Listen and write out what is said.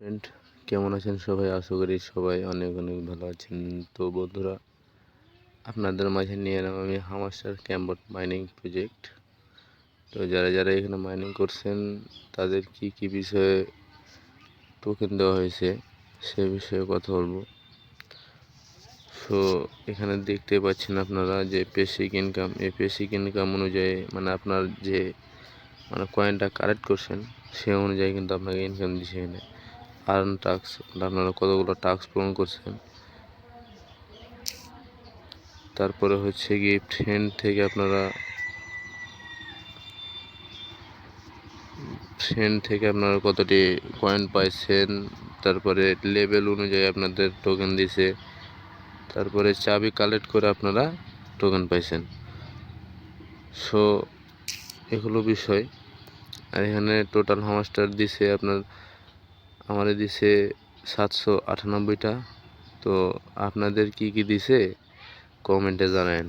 Friend, কেমন আছেন সবাই? আশা করি সবাই অনেক অনেক ভালো আছেন। তো বন্ধুরা, আপনাদের মাঝে নিয়ে এলাম আমি হামাস্টার ক্যাম্বট মাইনিং প্রজেক্ট। তো যারা যারা এখানে মাইনিং করছেন তাদের কি কি বিষয়ে টোকেন দেওয়া হয়েছে সে বিষয়ে কথা বলবো। সো এখানে দেখতে পাচ্ছেন আপনারা যে বেসিক ইনকাম, এই বেসিক ইনকাম অনুযায়ী মানে আপনার যে কয়েনটা কালেক্ট করছেন সে অনুযায়ী কিন্তু আপনাকে ইনকাম দিচ্ছে। এখানে আর্ন টাস্ক, আপনারা কতগুলো টাস্ক পূরণ করছেন। তারপরে হচ্ছে কি ফ্রেন্ড থেকে আপনারা কতটি কয়েন পাইছেন, তারপরে লেভেল অনুযায়ী আপনাদের টোকেন দিছে, তারপরে চাবি কালেক্ট করে আপনারা টোকেন পাইছেন। সো এগুলো বিষয়। আর এখানে টোটাল হামাস্টার দিছে আমাদের দিছে 798টা। তো আপনাদের কি কি দিছে কমেন্টে জানান।